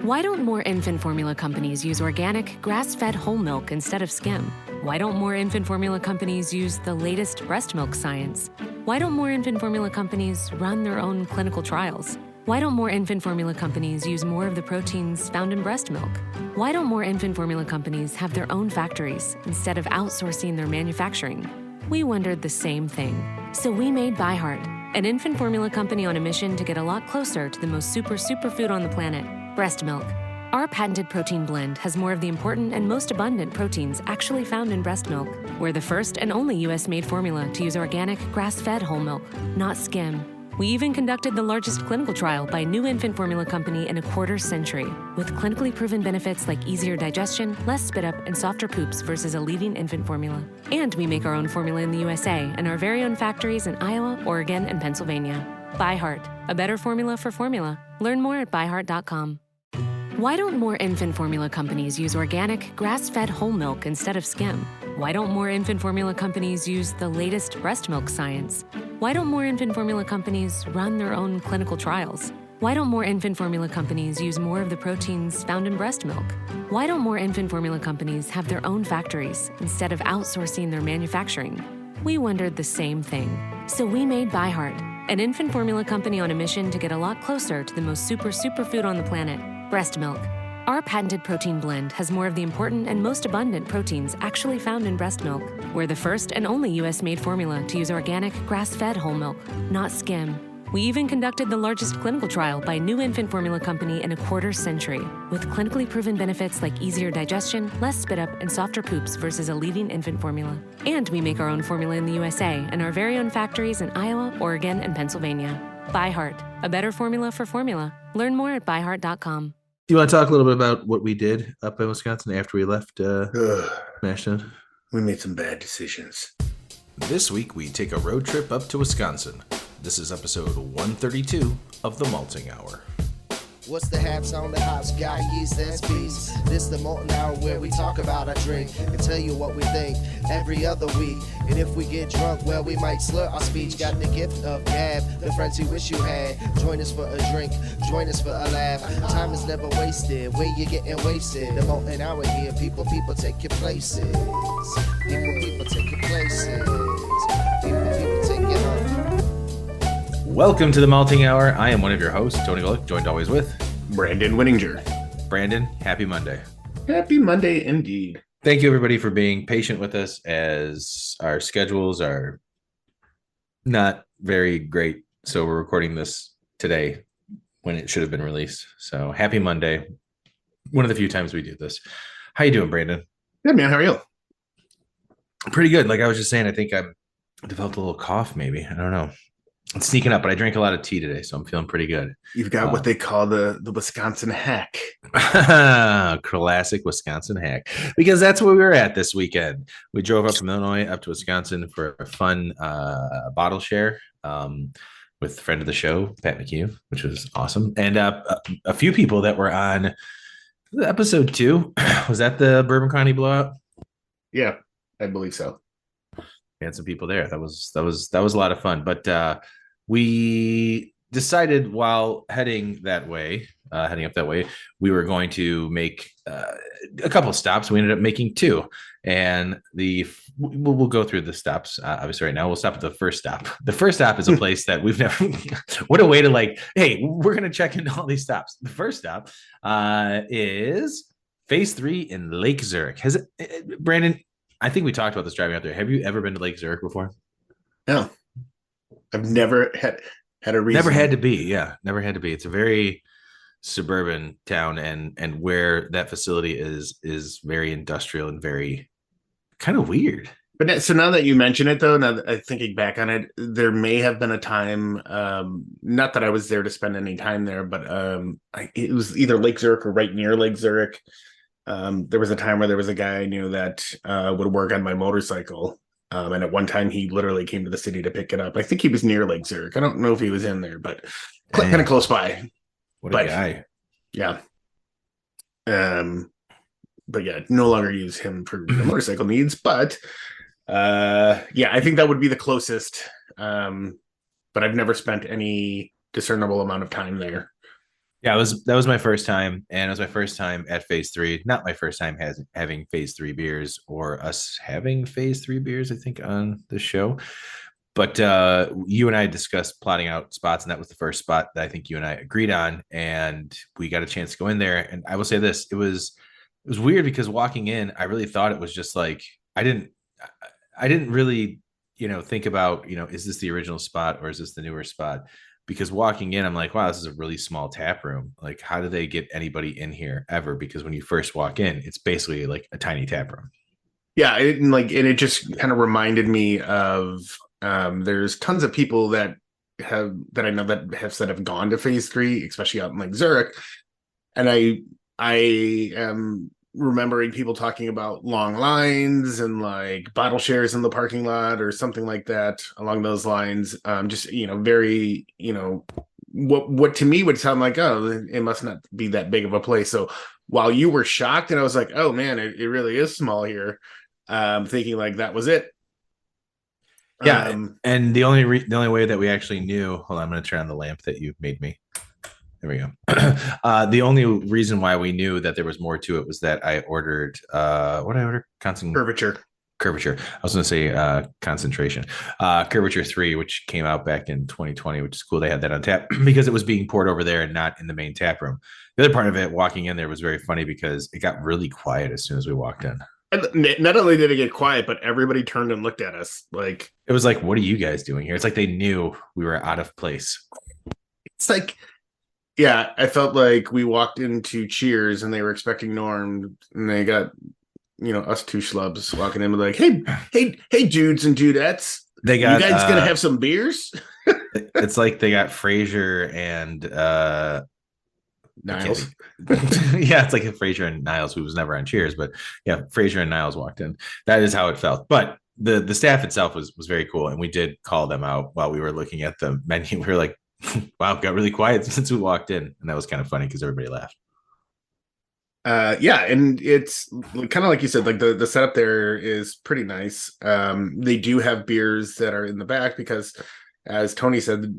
Why don't more infant formula companies use organic, grass-fed whole milk instead of skim? Why don't more infant formula companies use the latest breast milk science? Why don't more infant formula companies run their own clinical trials? Why don't more infant formula companies use more of the proteins found in breast milk? Why don't more infant formula companies have their own factories instead of outsourcing their manufacturing? We wondered the same thing. So we made ByHeart, an infant formula company on a mission to get a lot closer to the most superfood on the planet, breast milk. Our patented protein blend has more of the important and most abundant proteins actually found in breast milk. We're the first and only US-made formula to use organic, grass-fed whole milk, not skim. We even conducted the largest clinical trial by a new infant formula company in a quarter century, with clinically proven benefits like easier digestion, less spit up, and softer poops versus a leading infant formula. And we make our own formula in the USA and our very own factories in Iowa, Oregon, and Pennsylvania. ByHeart, a better formula for formula. Learn more at byheart.com. Why don't more infant formula companies use organic, grass-fed whole milk instead of skim? Why don't more infant formula companies use the latest breast milk science? Why don't more infant formula companies run their own clinical trials? Why don't more infant formula companies use more of the proteins found in breast milk? Why don't more infant formula companies have their own factories instead of outsourcing their manufacturing? We wondered the same thing. So we made ByHeart, an infant formula company on a mission to get a lot closer to the most superfood on the planet, breast milk. Our patented protein blend has more of the important and most abundant proteins actually found in breast milk. We're the first and only US-made formula to use organic, grass-fed whole milk, not skim. We even conducted the largest clinical trial by a new infant formula company in a quarter century, with clinically proven benefits like easier digestion, less spit up, and softer poops versus a leading infant formula. And we make our own formula in the USA and our very own factories in Iowa, Oregon, and Pennsylvania. ByHeart, a better formula for formula. Learn more at byheart.com. Do you want to talk a little bit about what we did up in Wisconsin after we left Mashtun? We made some bad decisions. This week, we take a road trip up to Wisconsin. This is episode 132 of The Malting Hour. What's the haps on the hops? Got yeast and speeds. This the Malting Hour where we talk about our drink and tell you what we think every other week. And if we get drunk, well, we might slur our speech. Got the gift of gab, the friends you wish you had. Join us for a drink, join us for a laugh. Time is never wasted, where you getting wasted. The Malting Hour here, people take your places. People take your places. People take your home. Welcome to the Malting Hour. I am one of your hosts, Tony Golick, joined always with Brandon Winninger. Brandon. Happy Monday. Happy Monday indeed. Thank you, everybody, for being patient with us as our schedules are not very great. So we're recording this today when it should have been released. So happy Monday. One of the few times we do this. How you doing, Brandon? Good, man. How are you? Pretty good. Like I was just saying, I think I developed a little cough, maybe. I don't know. It's sneaking up, but I drank a lot of tea today, so I'm feeling pretty good. You've got what they call the Wisconsin hack. Classic Wisconsin hack. Because that's where we were at this weekend. We drove up from Illinois up to Wisconsin for a fun bottle share with a friend of the show, Pat McHugh, which was awesome. And a few people that were on episode 2. Was that the Bourbon County blowout? Yeah, I believe so. We had some people there. That was a lot of fun. But we decided while heading up that way, we were going to make a couple of stops. We ended up making 2, and we'll go through the stops. Obviously, right now we'll stop at the first stop. The first stop is a place that we've never. What a way to hey, we're gonna check into all these stops. The first stop is Phase 3 in Lake Zurich. Has it, Brandon? I think we talked about this driving out there. Have you ever been to Lake Zurich before? No, I've never had a reason. Never had to be. Yeah, never had to be. It's a very suburban town, and where that facility is very industrial and very kind of weird. But so now that you mention it, though, now that I'm thinking back on it, there may have been a time, not that I was there to spend any time there, but it was either Lake Zurich or right near Lake Zurich. There was a time where there was a guy I knew that would work on my motorcycle. And at one time he literally came to the city to pick it up. I think he was near Lake Zurich. I don't know if he was in there, but kind of close by. What a guy. Yeah. But yeah, no longer use him for the motorcycle needs. But yeah, I think that would be the closest. But I've never spent any discernible amount of time there. Yeah, that was my first time, and it was my first time at Phase Three. Not my first time having Phase Three beers, or us having Phase Three beers. I think on the show, but you and I discussed plotting out spots, and that was the first spot that I think you and I agreed on, and we got a chance to go in there. And I will say this: it was weird because walking in, I really thought it was just like I didn't really think about is this the original spot or is this the newer spot? Because walking in, I'm like, wow, this is a really small tap room. Like, how do they get anybody in here ever? Because when you first walk in, it's basically like a tiny tap room. Yeah, and it just kind of reminded me of there's tons of people that I know that have said have gone to Phase Three, especially out in like Zurich, and I am remembering people talking about long lines and like bottle shares in the parking lot or something like that along those lines. Just very what to me would sound like, oh, it must not be that big of a place. So while you were shocked and I was like, oh man, it really is small here. Thinking like that was it. Yeah, and the only way that we actually knew. Hold on, I'm going to turn on the lamp that you made me. There we go. The only reason why we knew that there was more to it was that I ordered what did I order? Curvature. I was going to say concentration. Curvature 3, which came out back in 2020, which is cool. They had that on tap because it was being poured over there and not in the main tap room. The other part of it, walking in there, was very funny because it got really quiet as soon as we walked in. And not only did it get quiet, but everybody turned and looked at us. Like, it was like, what are you guys doing here? It's like they knew we were out of place. It's like, yeah, I felt like we walked into Cheers and they were expecting Norm, and they got us two schlubs walking in with like, hey, Judes and Judettes, you guys gonna have some beers? It's like they got Frasier and Niles. Yeah, it's like Frasier and Niles, who was never on Cheers, but yeah, Frasier and Niles walked in. That is how it felt. But the staff itself was very cool, and we did call them out while we were looking at the menu. We were like, wow, it got really quiet since we walked in, and that was kind of funny because everybody laughed. Yeah, and it's kind of like you said, like the setup there is pretty nice. They do have beers that are in the back because, as Tony said,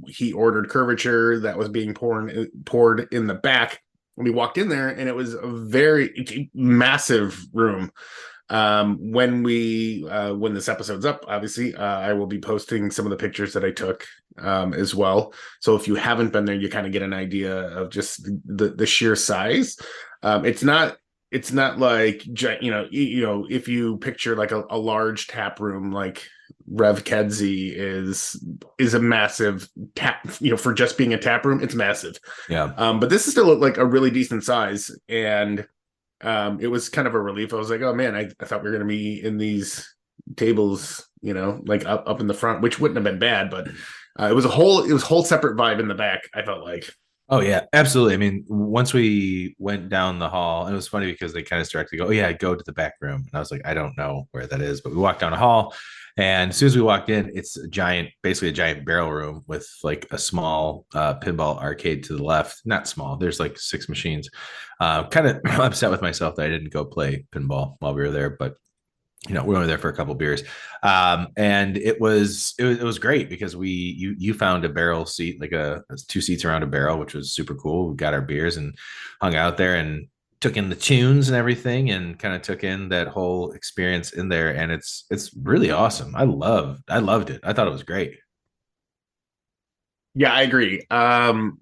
he ordered Curvature that was being poured in the back. We walked in there, and it was a very massive room. When this episode's up, obviously, I will be posting some of the pictures that I took as well. So if you haven't been there, you kind of get an idea of just the sheer size. It's not like if you picture like a large tap room, like Rev Kedzie is a massive tap, for just being a tap room, it's massive. Yeah. But this is still like a really decent size, and it was kind of a relief. I was like, oh man, I thought we were going to be in these tables, like up in the front, which wouldn't have been bad, but it was a whole separate vibe in the back, I felt like. Oh yeah, absolutely. I mean, once we went down the hall, and it was funny because they kind of directly go, oh yeah, go to the back room. And I was like, I don't know where that is, but we walked down a hall, and as soon as we walked in, it's basically a giant barrel room with like a small pinball arcade to the left. Not small. There's like 6 machines. Kind of upset with myself that I didn't go play pinball while we were there, but we were only there for a couple beers. And it was great because you found a barrel seat, like 2 seats around a barrel, which was super cool. We got our beers and hung out there and took in the tunes and everything, and kind of took in that whole experience in there. And it's really awesome. I loved it. I thought it was great. Yeah, I agree. When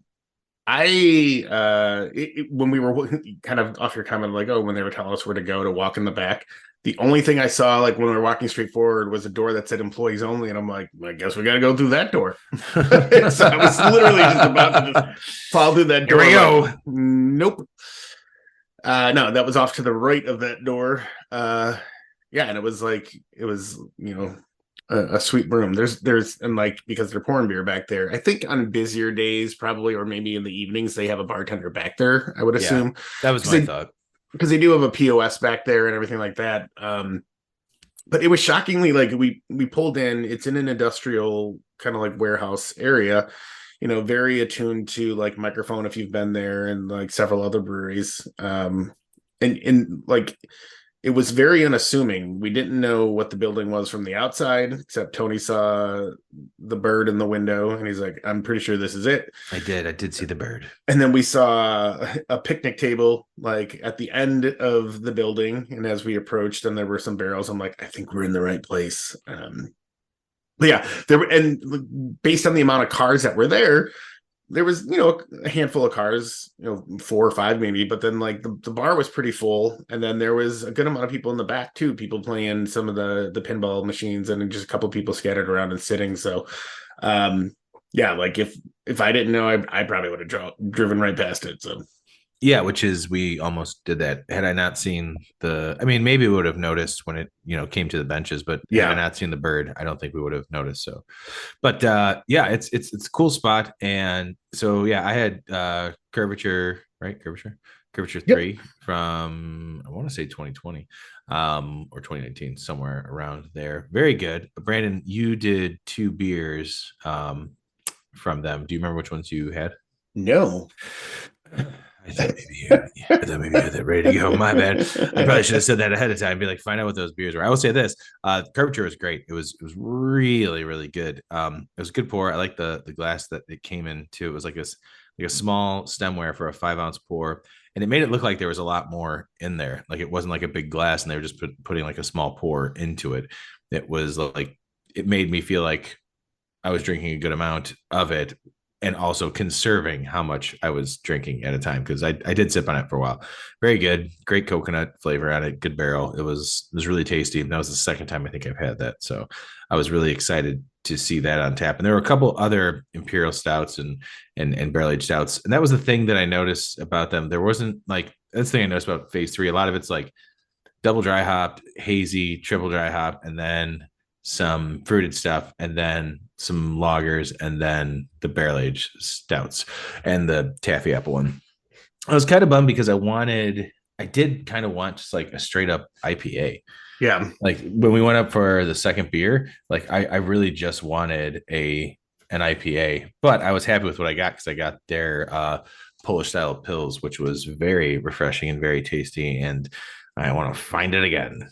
we were kind of off your comment, like, oh, when they were telling us where to go to walk in the back, the only thing I saw, like when we were walking straight forward, was a door that said employees only, and I'm like, I guess we got to go through that door. So I was literally just about to just fall through that door. Here we go. Like, nope. No, that was off to the right of that door. Yeah, and it was a sweet room. There's and like, because they're pouring beer back there, I think on busier days probably, or maybe in the evenings, they have a bartender back there, I would assume. That was my thought. Because they do have a POS back there and everything like that. But it was shockingly, like, we pulled in, it's in an industrial kind of like warehouse area, very attuned to like microphone, if you've been there, and like several other breweries. And like it was very unassuming. We didn't know what the building was from the outside, except Tony saw the bird in the window and he's like, I'm pretty sure this is it. I did see the bird. And then we saw a picnic table like at the end of the building. And as we approached and there were some barrels, I'm like, I think we're in the right place. But yeah, there were, and based on the amount of cars that were there was, a handful of cars, 4 or 5 maybe, but then like the bar was pretty full. And then there was a good amount of people in the back too, people playing some of the pinball machines and then just a couple of people scattered around and sitting. So, yeah, like if I didn't know, I probably would have driven right past it. So. Yeah, which is we almost did that. Had I not seen maybe we would have noticed when it, came to the benches, but yeah, had I not seen the bird, I don't think we would have noticed. So, but yeah, it's a cool spot. And so, yeah, I had curvature 3 from, I want to say 2020 or 2019, somewhere around there. Very good. Brandon, you did 2 beers from them. Do you remember which ones you had? No. I thought maybe you had that ready to go. My bad. I probably should have said that ahead of time. Be like, find out what those beers were. I will say this: curvature was great. It was really, really good. It was a good pour. I like the glass that it came in too. It was like a small stemware for a 5-ounce pour, and it made it look like there was a lot more in there. Like it wasn't like a big glass, and they were just putting like a small pour into it. It was like it made me feel like I was drinking a good amount of it. And also conserving how much I was drinking at a time, because I did sip on it for a while. Very good, great coconut flavor on it, good barrel. It was really tasty. And that was the second time I think I've had that. So I was really excited to see that on tap. And there were a couple other imperial stouts and barrel aged stouts. And that was the thing that I noticed about them. There wasn't like, that's the thing I noticed about Phase 3. A lot of it's like double dry hopped, hazy, triple dry hop, and then some fruited stuff, and then some lagers, and then the barrel aged stouts and the taffy apple one. I was kind of bummed because I did kind of want just like a straight up IPA. Yeah. Like when we went up for the second beer, like I really just wanted an IPA, but I was happy with what I got because I got their Polish style pills, which was very refreshing and very tasty. And I want to find it again.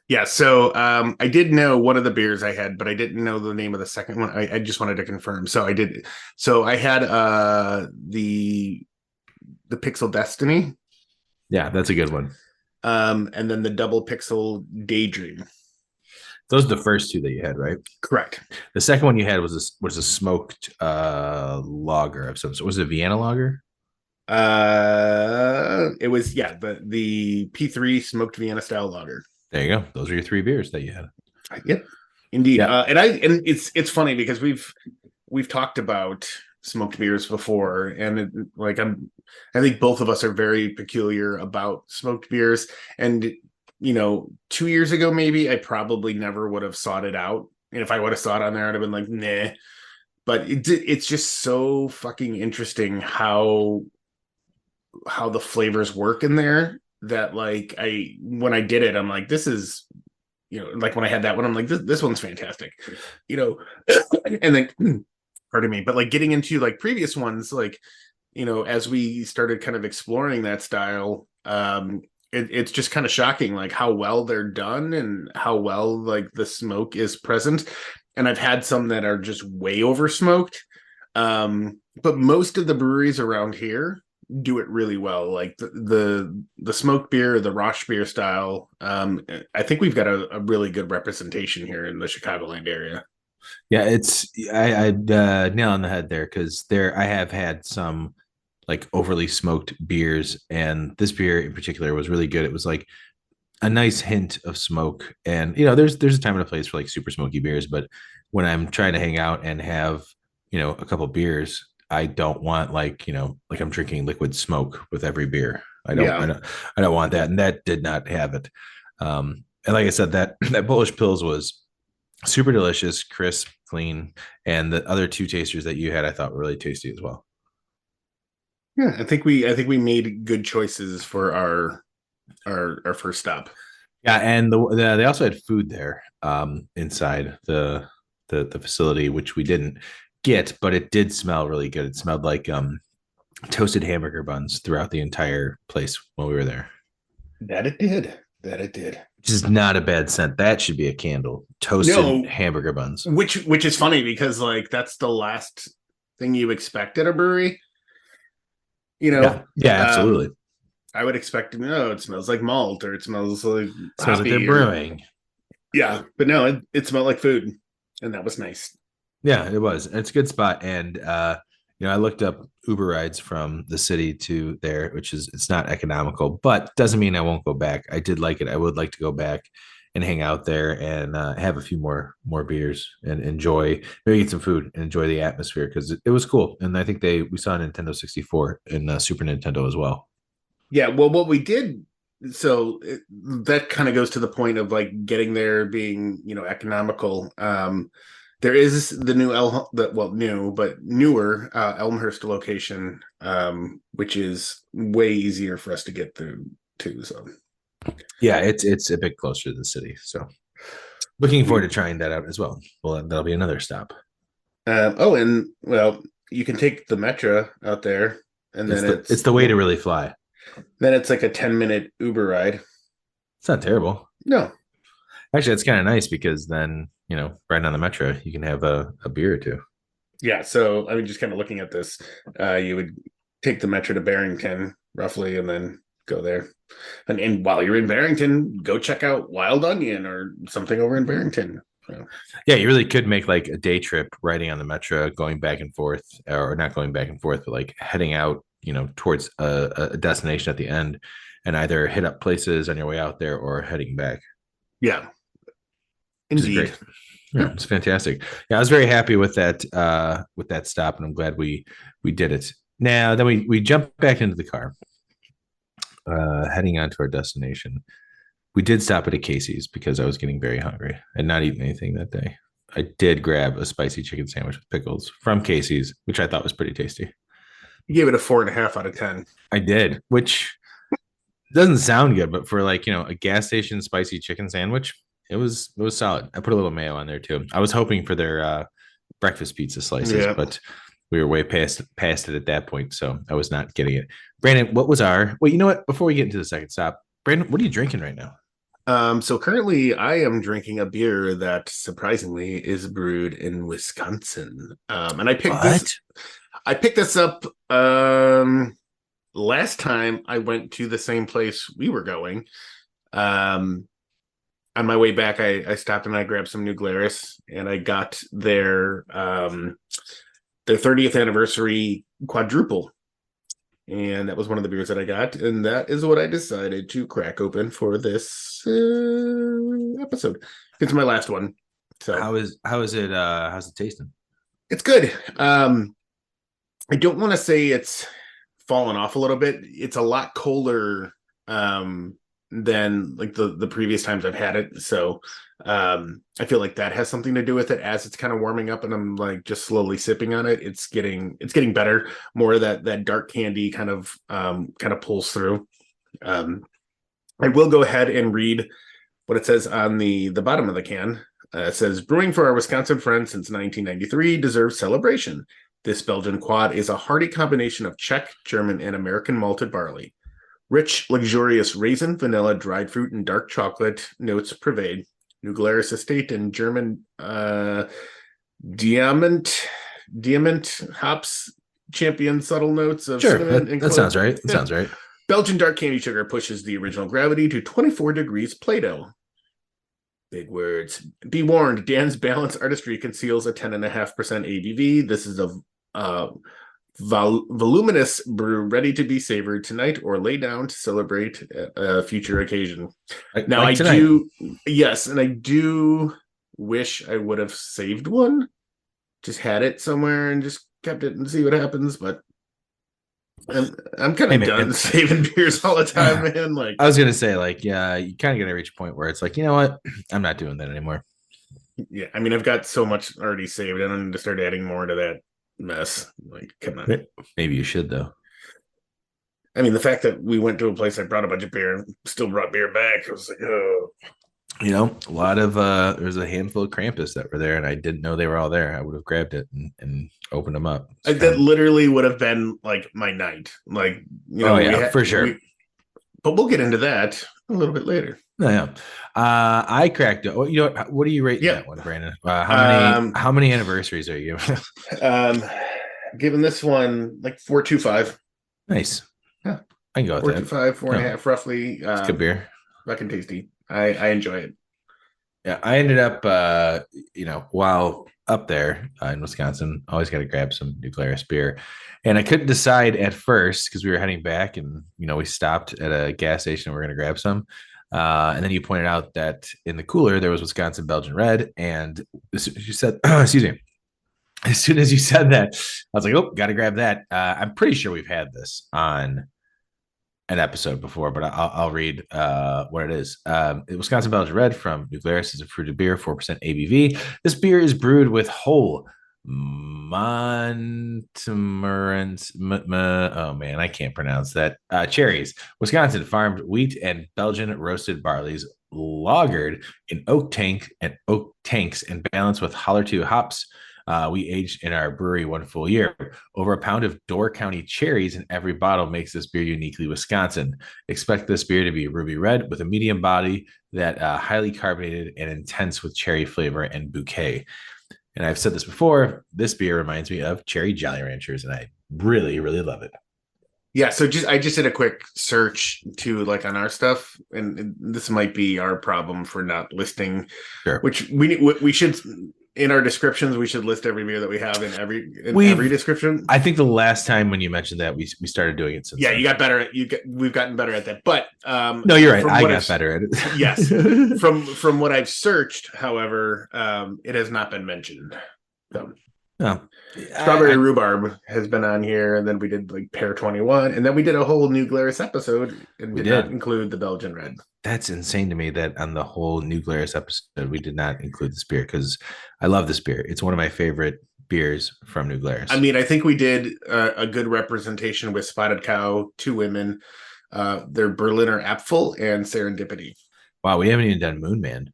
Yeah, so I did know one of the beers I had, but I didn't know the name of the second one. I just wanted to confirm. So I did. So I had the Pixel Destiny. Yeah, that's a good one. And then the Double Pixel Daydream. Those are the first 2 that you had, right? Correct. The second one you had was a smoked lager of some sort. Was it a Vienna lager? It was the P3 smoked Vienna style lager. There you go. Those are your 3 beers that you had. Yep, indeed. Yeah. And it's funny because we've talked about smoked beers before, and I think both of us are very peculiar about smoked beers. And 2 years ago, maybe I probably never would have sought it out. And if I would have saw it on there, I'd have been like, nah. But it's just so fucking interesting how the flavors work in there. That like when I did it, I'm like, this is, like when I had that one, I'm like, this one's fantastic, and then, pardon me, but like getting into like previous ones, like, as we started kind of exploring that style, it's just kind of shocking, like how well they're done and how well like the smoke is present. And I've had some that are just way over smoked, but most of the breweries around here do it really well. Like the smoked beer, the Roche beer style. I think we've got a really good representation here in the Chicagoland area. Yeah, I nail on the head there, because I have had some like overly smoked beers, and this beer in particular was really good. It was like a nice hint of smoke, and there's a time and a place for like super smoky beers, but when I'm trying to hang out and have a couple beers, I don't want like I'm drinking liquid smoke with every beer. I don't want that, and that did not have it. And like I said, that Polish Pils was super delicious, crisp, clean, and the other 2 tasters that you had, I thought were really tasty as well. Yeah, I think we made good choices for our first stop. Yeah, and they also had food there inside the facility, which we didn't get, but it did smell really good. It smelled like toasted hamburger buns throughout the entire place while we were there. That it did. That it did. Which is not a bad scent. That should be a candle. Toasted No. hamburger buns. Which is funny because like that's the last thing you expect at a brewery. You know, Yeah, absolutely. I would expect it smells like malt or it smells like Smells like they're brewing. Yeah, but no, it smelled like food, and that was nice. Yeah, it was. It's a good spot. And I looked up Uber rides from the city to there, which is it's not economical, but doesn't mean I won't go back. I did like it. I would like to go back and hang out there and have a few more beers and enjoy, maybe get some food and enjoy the atmosphere because it was cool. And I think we saw Nintendo 64 and Super Nintendo as well. Yeah, well, what we did, so that kind of goes to the point of like getting there being economical. There is the newer Elmhurst location, which is way easier for us to get through too. So yeah, it's a bit closer to the city. So looking forward to trying that out as well. Well, that'll be another stop. And well, you can take the Metro out there, and then it's the way to really fly. Then it's like a 10-minute Uber ride. It's not terrible. No, actually, it's kind of nice because then right on the Metro, you can have a beer or two. Yeah. So I mean, just kind of looking at this, you would take the Metro to Barrington roughly, and then go there. And while you're in Barrington, go check out Wild Onion or something over in Barrington. So. Yeah, you really could make like a day trip riding on the Metro, going back and forth, or not going back and forth, but like heading out, towards a destination at the end, and either hit up places on your way out there or heading back. Yeah, indeed. Yeah, it's fantastic. Yeah, I was very happy with that stop, and I'm glad we did it. Now then we jumped back into the car, heading on to our destination. We did stop at a Casey's because I was getting very hungry and not eating anything that day. I did grab a spicy chicken sandwich with pickles from Casey's, which I thought was pretty tasty. You gave it a 4.5 out of 10. I did, which doesn't sound good, but for like a gas station spicy chicken sandwich, it was solid. I put a little mayo on there too. I was hoping for their breakfast pizza slices, but we were way past it at that point, so I was not getting it. Brandon, what was you know what? Before we get into the second stop, Brandon, what are you drinking right now? So currently I am drinking a beer that surprisingly is brewed in Wisconsin. And I picked this up last time I went to the same place we were going. On my way back, I stopped and I grabbed some new Glarus, and I got their 30th anniversary quadruple. And that was one of the beers that I got, and that is what I decided to crack open for this episode. It's my last one. So how is it? How's it tasting? It's good. I don't want to say it's fallen off a little bit. It's a lot colder than like the previous times I've had it. So I feel like that has something to do with it. As it's kind of warming up and I'm like just slowly sipping on it, it's getting better. More of that dark candy kind of pulls through. I will go ahead and read what it says on the bottom of the can. It says, brewing for our Wisconsin friends since 1993 deserves celebration. This Belgian quad is a hearty combination of Czech, German, and American malted barley. Rich, luxurious raisin, vanilla, dried fruit, and dark chocolate notes pervade. New Glarus estate and German diamond hops champion subtle notes of cinnamon and that sounds right. That sounds right. Belgian dark candy sugar pushes the original gravity to 24 degrees Plato. Big words. Be warned, Dan's balanced artistry conceals a 10.5% ABV. This is a voluminous brew ready to be savored tonight or lay down to celebrate a future occasion. I do wish I would have saved one, just had it somewhere and just kept it and see what happens, but I'm kind of done saving beers all the time, man. Like I was gonna say, like, yeah, you kind of gotta reach a point where it's like, you know what, I'm not doing that anymore. Yeah, I mean, I've got so much already saved. I don't need to start adding more to that mess. Like, come on. Maybe you should though. I mean, the fact that we went to a place, I brought a bunch of beer and still brought beer back, I was like, oh. A lot of there's a handful of Krampus that were there, and I didn't know they were all there. I would have grabbed it and opened them up. That literally would have been like my night. Like, for sure. But we'll get into that a little bit later. No, yeah. I cracked it. You know what do you rate Yeah. that one, Brandon? How Um, many anniversaries are you? Giving this one like 4.25. Nice. Yeah. I can go with that. 4.25, four and a Yeah, half, roughly. it's good beer. Fucking tasty. I enjoy it. Yeah, I ended up, while up there in Wisconsin, always got to grab some New Glarus beer, and I couldn't decide at first because we were heading back, and we stopped at a gas station and we're going to grab some, and then you pointed out that in the cooler there was Wisconsin Belgian Red, and you said, excuse me, as soon as you said that, I was like, oh, got to grab that. I'm pretty sure we've had this on an episode before, but I'll read what it is. Wisconsin Belgian Red from New Glarus is a fruited beer, 4% ABV. This beer is brewed with whole Montemerans. Oh man, I can't pronounce that. Cherries, Wisconsin farmed wheat and Belgian roasted barleys, lagered in oak tanks and balanced with Holler 2 hops. We aged in our brewery 1 full year. Over a pound of Door County cherries in every bottle makes this beer uniquely Wisconsin. Expect this beer to be ruby red with a medium body that highly carbonated and intense with cherry flavor and bouquet. And I've said this before, this beer reminds me of Cherry Jolly Ranchers, and I really, really love it. Yeah, so I just did a quick search to like on our stuff, and this might be our problem for not listing, Sure. Which we should. In our descriptions, we should list every beer that we have in every description. I think the last time when you mentioned that, we started doing it since. Yeah, then. you got better at we've gotten better at that. But no, you're right. I got better at it. Yes. From what I've searched, however, it has not been mentioned. So, Strawberry Rhubarb has been on here, and then we did like Pear 21, and then we did a whole New Glarus episode, and we did not include the Belgian Red. That's insane to me that on the whole New Glarus episode, we did not include this beer because I love this beer. It's one of my favorite beers from New Glarus. I mean, I think we did a good representation with Spotted Cow, Two Women, their Berliner Apfel, and Serendipity. Wow, we haven't even done Moon Man.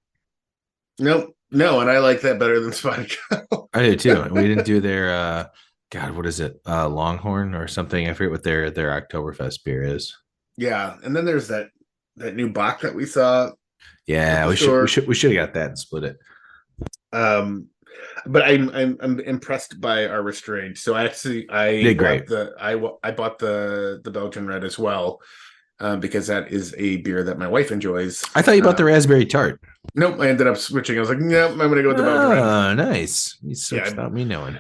Nope. No, and I like that better than Spotted Cow. I do too. We didn't do their God, what is it? Longhorn or something. I forget what their Oktoberfest beer is. Yeah, and then there's that new Bach that we saw. Yeah, we should have got that and split it. But I'm impressed by our restraint. So I did great. I bought the Belgian Red as well. Because that is a beer that my wife enjoys. I thought you bought the raspberry tart. Nope, I ended up switching. I was like, nope, I'm going to go with the Belgian Red. Oh, nice. You switched without me knowing.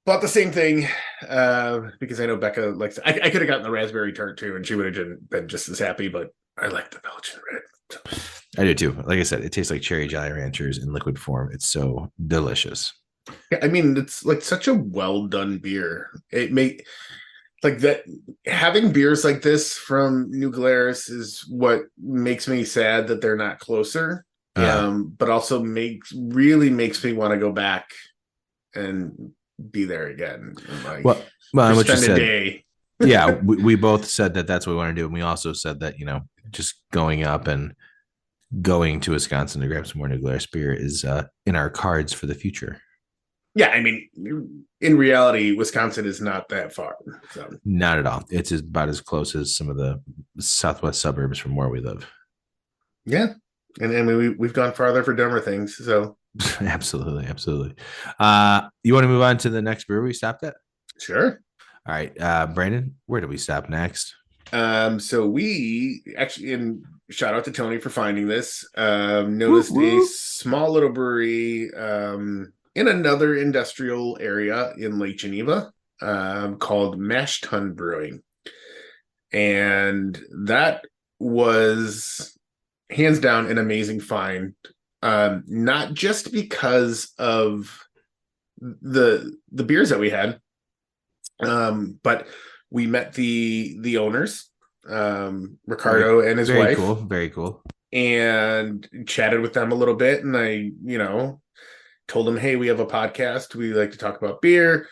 Bought the same thing because I know Becca likes. I could have gotten the raspberry tart too, and she would have been just as happy. But I like the Belgian Red. So. I do too. Like I said, it tastes like Cherry Jolly Ranchers in liquid form. It's so delicious. Yeah, I mean, it's like such a well done beer. Like that, having beers like this from New Glarus is what makes me sad that they're not closer. Yeah. But also really makes me want to go back and be there again. And well, what you said. Day. Yeah, we both said that that's what we want to do, and we also said that just going up and going to Wisconsin to grab some more New Glarus beer is in our cards for the future. Yeah, I mean, in reality, Wisconsin is not that far. So. Not at all. It's about as close as some of the southwest suburbs from where we live. Yeah, and I mean, we've gone farther for dumber things. So absolutely. You want to move on to the next brewery we stopped at? Sure. All right, Brandon, where do we stop next? So we actually, and shout out to Tony for finding this. Noticed a small little brewery. In another industrial area in Lake Geneva called Mashtun Brewing. And that was hands down an amazing find. Not just because of the beers that we had, but we met the owners, Ricardo and his wife. Very cool. And chatted with them a little bit. And I, told him, hey, we have a podcast. We like to talk about beer.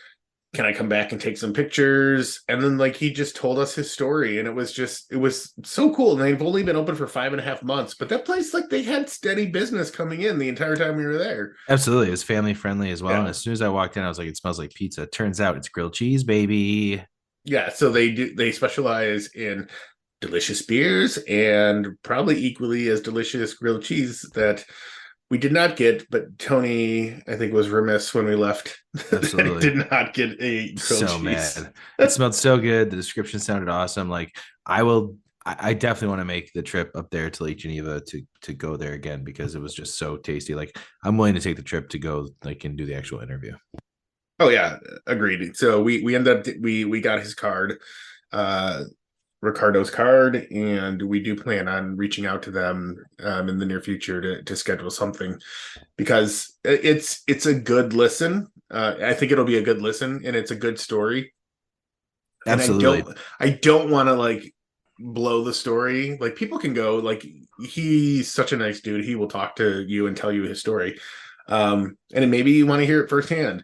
Can I come back and take some pictures? And then he just told us his story. And it was so cool. And they've only been open for 5.5 months, but that place, they had steady business coming in the entire time we were there. Absolutely. It was family friendly as well. Yeah. And as soon as I walked in, I was like, it smells like pizza. Turns out it's grilled cheese, baby. Yeah. So they specialize in delicious beers and probably equally as delicious grilled cheese that we did not get, but Tony, I think, was remiss when we left. Absolutely. Did not get a grilled So cheese. mad. It smelled so good. The description sounded awesome. Like I definitely want to make the trip up there to Lake Geneva to go there again because it was just so tasty. Like I'm willing to take the trip to go like and do the actual interview. Oh yeah, agreed. So we ended up we got his card, Ricardo's card, and we do plan on reaching out to them in the near future to schedule something because it's a good listen. I think it'll be a good listen, and it's a good story. Absolutely. And I don't want to like blow the story. Like people can go, like he's such a nice dude. He will talk to you and tell you his story. And maybe you want to hear it firsthand.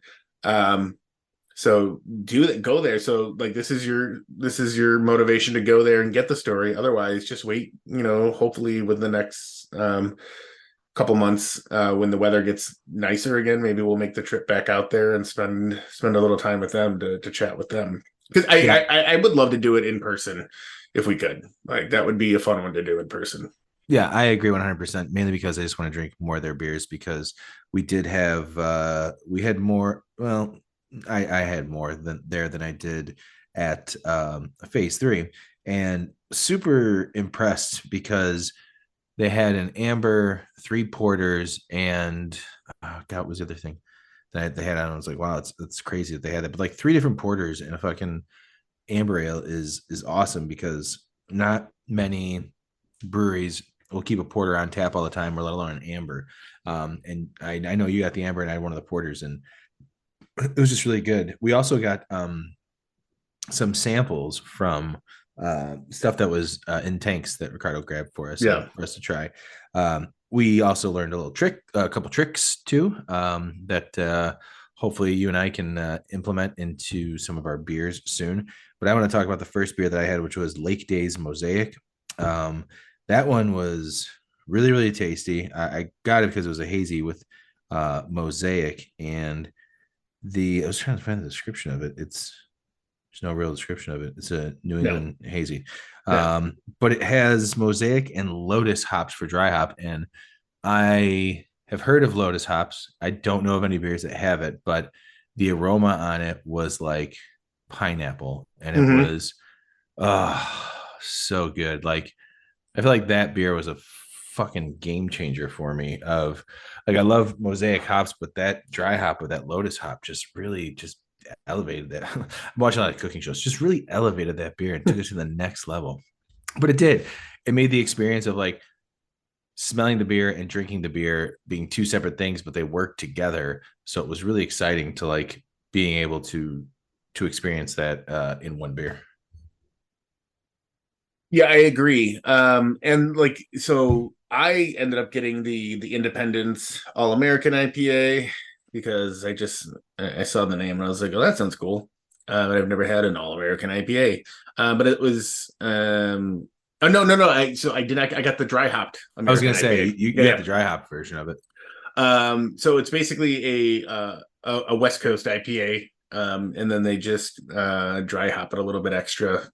So go there. So like this is your motivation to go there and get the story. Otherwise, just wait, hopefully with the next couple months when the weather gets nicer again, maybe we'll make the trip back out there and spend a little time with them to chat with them. Because I would love to do it in person if we could. Like that would be a fun one to do in person. Yeah, I agree 100%. Mainly because I just want to drink more of their beers because we did have we had more. Well, I had more than I did at Phase 3, and super impressed because they had an amber, 3 porters, and what was the other thing that they had on? I was like, wow, it's crazy that they had that. But like 3 different porters and a fucking amber ale is awesome because not many breweries will keep a porter on tap all the time, or let alone an amber. And I know you got the amber, and I had one of the porters, and it was just really good. We also got some samples from stuff that was in tanks that Ricardo grabbed for us, for us to try. We also learned a couple tricks too, that hopefully you and I can implement into some of our beers soon. But I want to talk about the first beer that I had, which was Lake Days Mosaic. That one was really, really tasty. I got it because it was a hazy with Mosaic, and I was trying to find the description of it. There's no real description of it. It's a New England hazy. But it has Mosaic and Lotus hops for dry hop. And I have heard of Lotus hops. I don't know of any beers that have it, but the aroma on it was like pineapple, and it was so good. Like I feel like that beer was a fucking game changer for me. Of like, I love Mosaic hops, but that dry hop with that Lotus hop just really just elevated that. I'm watching a lot of cooking shows, just really elevated that beer and took it to the next level. But it did. It made the experience of like smelling the beer and drinking the beer being 2 separate things, but they work together. So it was really exciting to like being able to experience that in one beer. Yeah, I agree. And like, so I ended up getting the Independence All American IPA because I saw the name and I was like, oh, that sounds cool. But I've never had an All American IPA. But it was no. I got the dry hopped American I was gonna say IPA. you got the dry hop version of it. So it's basically a West Coast IPA. And then they just dry hop it a little bit extra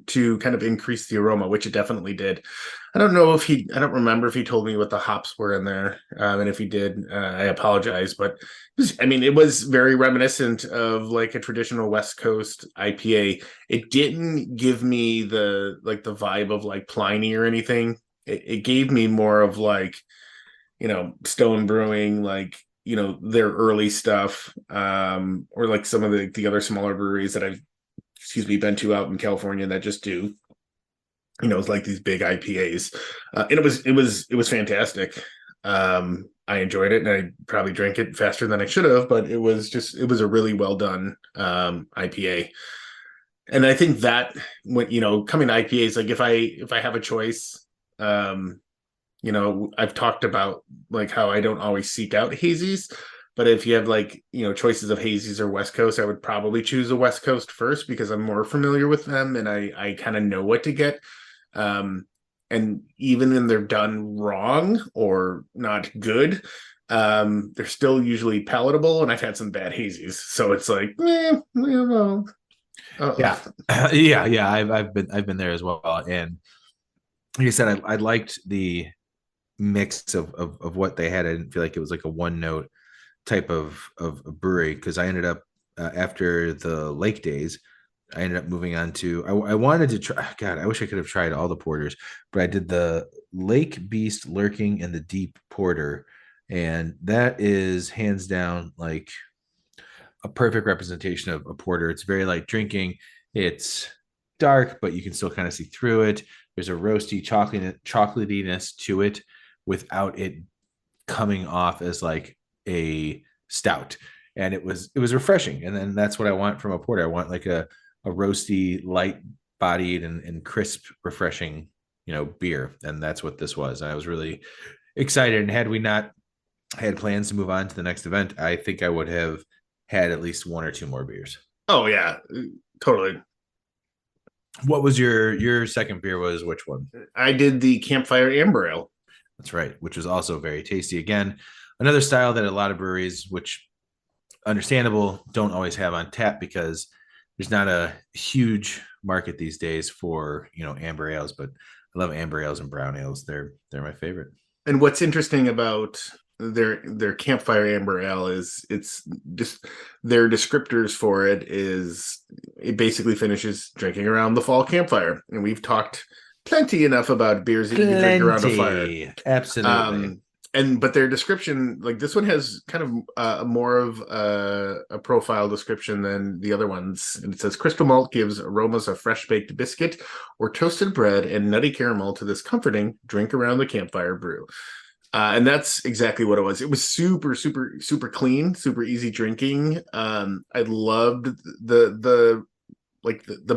to kind of increase the aroma, which it definitely did. I don't remember if he told me what the hops were in there. And if he did, I apologize, but it was very reminiscent of like a traditional West Coast IPA. It didn't give me the vibe of like Pliny or anything. It gave me more of like, Stone Brewing, like, their early stuff, or like some of the other smaller breweries that I've been to out in California that just do, it's like these big IPAs. And it was fantastic. I enjoyed it, and I probably drank it faster than I should have, but it was a really well done IPA. And I think that when, coming to IPAs, like if I have a choice, I've talked about like how I don't always seek out hazies, but if you have like, choices of hazies or West Coast, I would probably choose the West Coast first because I'm more familiar with them and I kind of know what to get. And even when they're done wrong or not good, they're still usually palatable. And I've had some bad hazies, so it's like, well. Oh. Yeah, yeah. I've been there as well, and like I said, I liked the mix of what they had. I didn't feel like it was like a one note type of brewery, because I ended up after the lake days, I ended up moving on to I wanted to try. God, I wish I could have tried all the porters, but I did the Lake Beast Lurking and the Deep Porter, and that is hands down like a perfect representation of a porter. It's very light drinking. It's dark, but you can still kind of see through it. There's a roasty chocolatiness to it without it coming off as like a stout. And it was refreshing. And then that's what I want from a porter. I want like a roasty, light bodied and crisp, refreshing, beer. And that's what this was. And I was really excited. And had we not had plans to move on to the next event, I think I would have had at least one or two more beers. Oh yeah, totally. What was your second beer? Was which one? I did the Campfire Amber Ale. That's right, which was also very tasty. Again, another style that a lot of breweries, which understandable, don't always have on tap because there's not a huge market these days for amber ales. But I love amber ales and brown ales. They're my favorite. And what's interesting about their Campfire Amber Ale is it's just their descriptors for it is it basically finishes drinking around the fall campfire. And we've talked plenty enough about beers that you can drink around a fire. Absolutely. But their description, like this one has kind of more of a profile description than the other ones. And it says crystal malt gives aromas of fresh baked biscuit or toasted bread and nutty caramel to this comforting drink around the campfire brew. And that's exactly what it was. It was super, super, super clean, super easy drinking. I loved the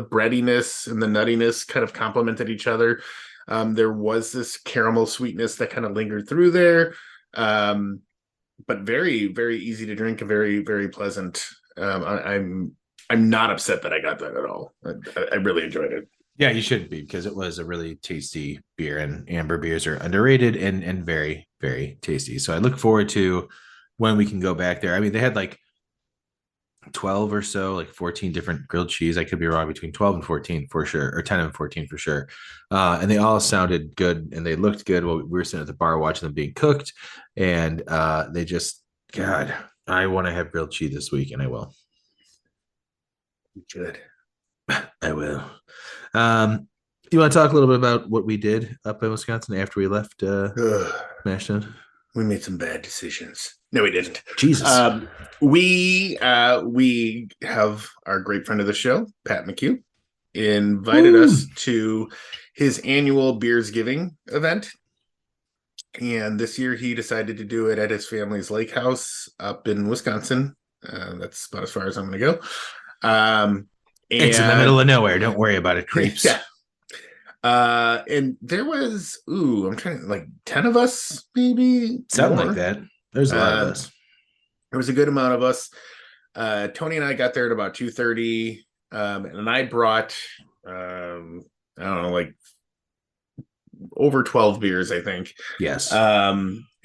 breadiness and the nuttiness kind of complemented each other. There was this caramel sweetness that kind of lingered through there, but very, very easy to drink and very, very pleasant. I'm not upset that I got that at all. I really enjoyed it. Yeah, you shouldn't be, because it was a really tasty beer, and amber beers are underrated and very, very tasty. So I look forward to when we can go back there. I mean, they had like 12 or so, like 14 different grilled cheese. I could be wrong, between 12 and 14 for sure, or 10 and 14 for sure. And they all sounded good and they looked good while we were sitting at the bar watching them being cooked. And they just, God, I want to have grilled cheese this week, and I will. Good. I will. You want to talk a little bit about what we did up in Wisconsin after we left Mashtun? We made some bad decisions. No, we didn't. Jesus. We have our great friend of the show, Pat McHugh, invited us to his annual Beers Giving event. And this year he decided to do it at his family's lake house up in Wisconsin. That's about as far as I'm going to go. It's in the middle of nowhere. Don't worry about it, creeps. Yeah. And there was, I'm trying to, like 10 of us, maybe. Something like that. There's a lot of us. There was a good amount of us. Tony and I got there at about 2:30. And I brought, I don't know, like over 12 beers, I think. Yes.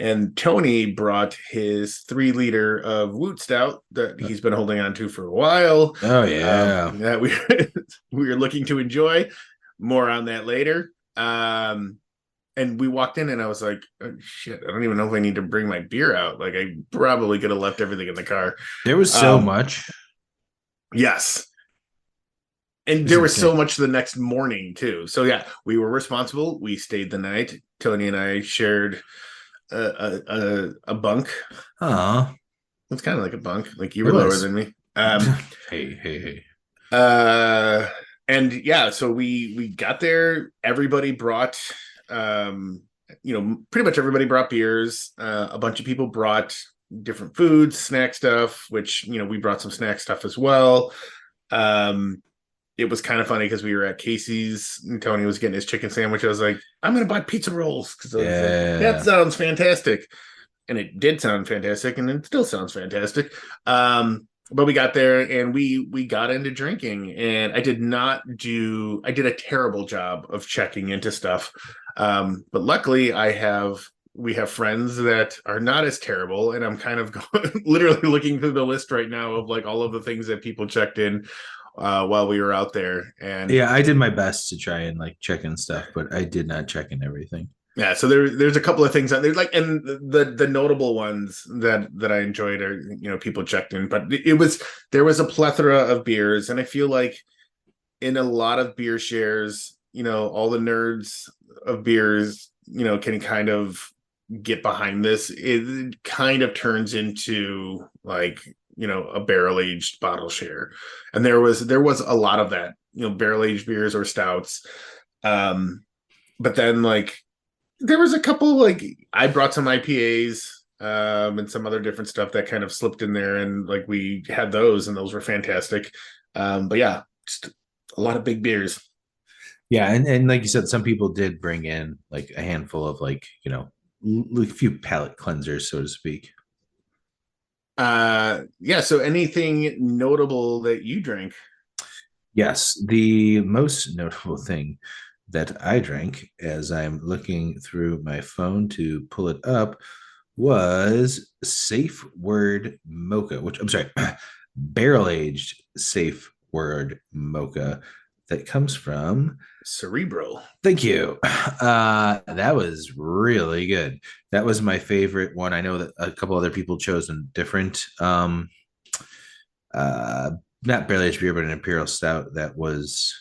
And Tony brought his 3-liter of Woot Stout that he's been holding on to for a while. Oh, yeah. That we were looking to enjoy. More on that later. And we walked in and I was like, oh, shit, I don't even know if I need to bring my beer out. Like, I probably could have left everything in the car. There was so much. Yes. And there was so much the next morning, too. So, yeah, we were responsible. We stayed the night. Tony and I shared a bunk. Aw. It's kind of like a bunk. Like, you were lower than me. Hey. And yeah, so we got there. Everybody brought, pretty much everybody brought beers. A bunch of people brought different foods, snack stuff, which, we brought some snack stuff as well. It was kind of funny because we were at Casey's and Tony was getting his chicken sandwich. I was like, I'm going to buy pizza rolls because that sounds fantastic. And it did sound fantastic, and it still sounds fantastic. But we got there and we got into drinking, and I did a terrible job of checking into stuff. But luckily we have friends that are not as terrible, and I'm kind of literally looking through the list right now of like all of the things that people checked in while we were out there. And Yeah, I did my best to try and like check in stuff, but I did not check in everything. yeah, so there's a couple of things that there's like, and the notable ones that I enjoyed are, people checked in, but there was a plethora of beers, and I feel like in a lot of beer shares, all the nerds of beers, can kind of get behind this. It kind of turns into like, a barrel aged bottle share, and there was a lot of that, barrel aged beers or stouts, but then like there was a couple, like I brought some IPAs and some other different stuff that kind of slipped in there, and like we had those, and those were fantastic. But yeah, just a lot of big beers. Yeah, and like you said, some people did bring in like a handful of like, a few palate cleansers, so to speak. Yeah, so anything notable that you drank? Yes, the most notable thing that I drank, as I'm looking through my phone to pull it up, was Safe Word Mocha, which I'm sorry, barrel aged Safe Word Mocha that comes from Cerebral. Thank you. That was really good. That was my favorite one. I know that a couple other people chose a different not barrel aged beer, but an imperial stout that was,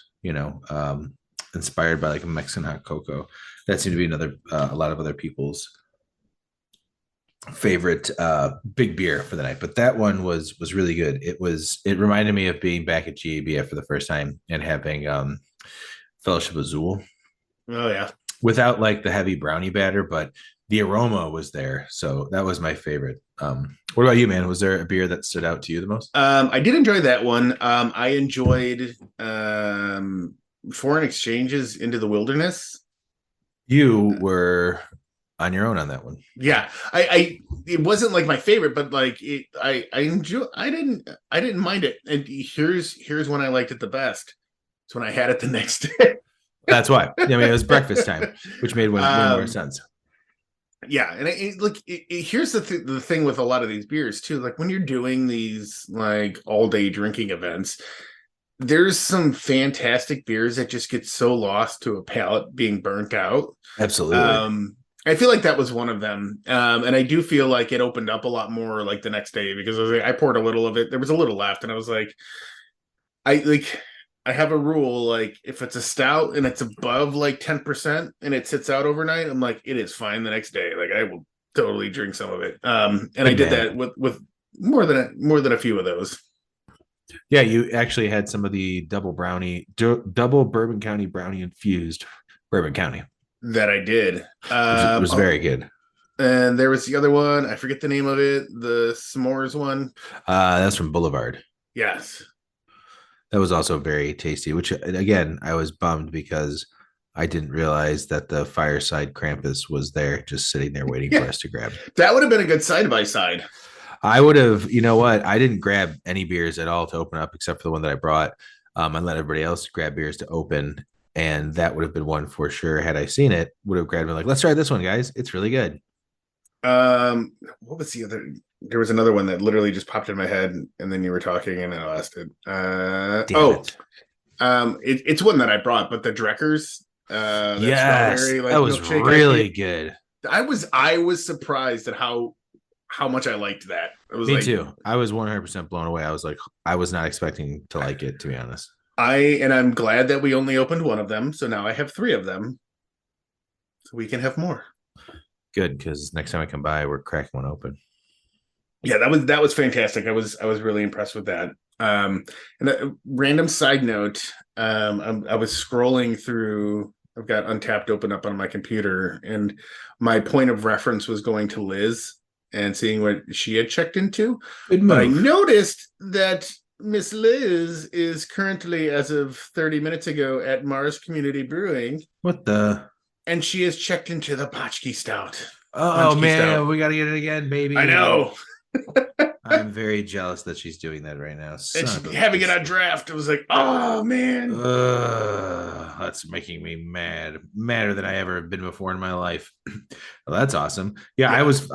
inspired by like a Mexican hot cocoa. That seemed to be another a lot of other people's favorite big beer for the night. But that one was really good. It reminded me of being back at GABF for the first time and having Fellowship Azul. Oh yeah. Without like the heavy brownie batter, but the aroma was there. So that was my favorite. What about you, man? Was there a beer that stood out to you the most? I did enjoy that one. I enjoyed Foreign Exchanges Into the Wilderness. You were on your own on that one. Yeah, I it wasn't like my favorite, but like I didn't mind it. And here's when I liked it the best. It's when I had it the next day. That's why. I mean, it was breakfast time, which made way more sense. Yeah, and here's the thing with a lot of these beers too. Like when you're doing these like all day drinking events, there's some fantastic beers that just get so lost to a palate being burnt out. Absolutely. I feel like that was one of them, and I do feel like it opened up a lot more like the next day, because I poured a little of it. There was a little left, and I was like, I have a rule, like if it's a stout and it's above like 10% and it sits out overnight, I'm like, it is fine the next day. Like I will totally drink some of it. And I did that with more than a few of those. Yeah, you actually had some of the double Bourbon County brownie infused Bourbon County. That I did. It was very good. And there was the other one, I forget the name of it, the s'mores one. That's from Boulevard. Yes. That was also very tasty, which again, I was bummed because I didn't realize that the Fireside Krampus was there just sitting there waiting for us to grab. That would have been a good side by side. I would have, you know what? I didn't grab any beers at all to open up except for the one that I brought. I let everybody else grab beers to open. And that would have been one for sure. Had I seen it, would have grabbed me like, let's try this one, guys. It's really good. What was the other? There was another one that literally just popped in my head, and then you were talking, and I lost it. It's one that I brought, but the Dreckers. Yes, that was really good. I was surprised at how much I liked that. Me too. I was 100% blown away. I was like, I was not expecting to like it, to be honest. I'm glad that we only opened one of them, so now I have 3 of them, so we can have more. Good, because next time I come by, we're cracking one open. Yeah, that was fantastic. I was really impressed with that. And a random side note, I was scrolling through. I've got Untapped open up on my computer, and my point of reference was going to Liz and seeing what she had checked into. But I noticed that Miss Liz is currently, as of 30 minutes ago, at Mars Community Brewing. What the? And she has checked into the Potchki Stout. Oh, man, stout. We got to get it again, baby. I know. I'm very jealous that she's doing that right now. And she's having it on draft. I was like, oh, man. That's making me mad. Madder than I ever have been before in my life. Well, that's awesome. Yeah, I was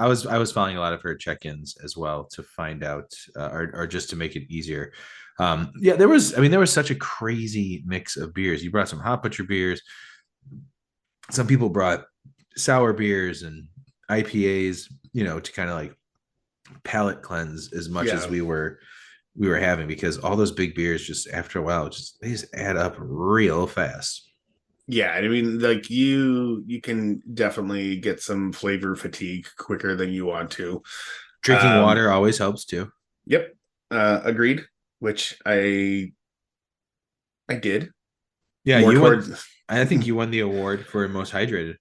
following a lot of her check-ins as well to find out, or just to make it easier. Yeah, there was such a crazy mix of beers. You brought some hot butcher beers. Some people brought sour beers and IPAs, to kind of like palate cleanse as much as we were having, because all those big beers, just after a while, they just add up real fast. Yeah, I mean, like you can definitely get some flavor fatigue quicker than you want to. Drinking water always helps too. Yep. Agreed. Which I did. Yeah, I think you won the award for most hydrated.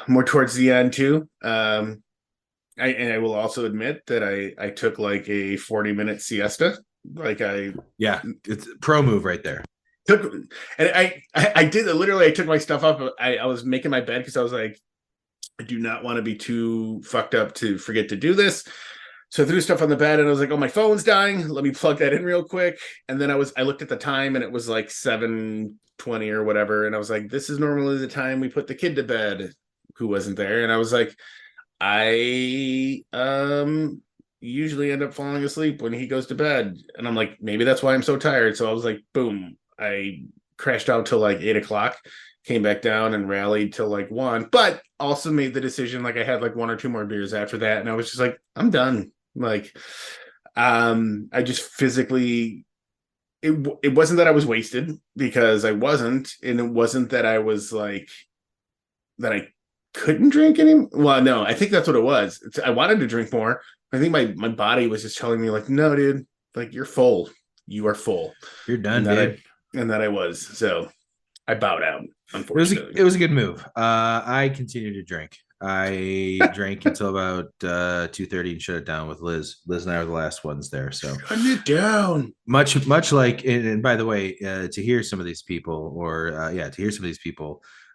More towards the end too. I will also admit that I took like a 40-minute siesta. It's a pro move right there. I did literally. I took my stuff up. I was making my bed because I was like, I do not want to be too fucked up to forget to do this. So I threw stuff on the bed and I was like, oh, my phone's dying. Let me plug that in real quick. And then I looked at the time and it was like 7:20 or whatever. And I was like, this is normally the time we put the kid to bed who wasn't there. And I was like, I usually end up falling asleep when he goes to bed. And I'm like, maybe that's why I'm so tired. So I was like, boom. I crashed out till like 8:00, came back down and rallied till like 1, but also made the decision. Like I had like 1 or 2 more beers after that. And I was just like, I'm done. Like, I just physically, it wasn't that I was wasted, because I wasn't. And it wasn't that I was like, that I couldn't drink anymore. Well, no, I think that's what it was. I wanted to drink more. I think my body was just telling me like, no, dude, like you're full. You are full. You're done, dude. And that I was. So I bowed out, unfortunately. It was a good move. I continued to drink. I drank until about 2:30 and shut it down with Liz. Liz and I were the last ones there. So shut it down. Much like, and by the way, to hear some of these people,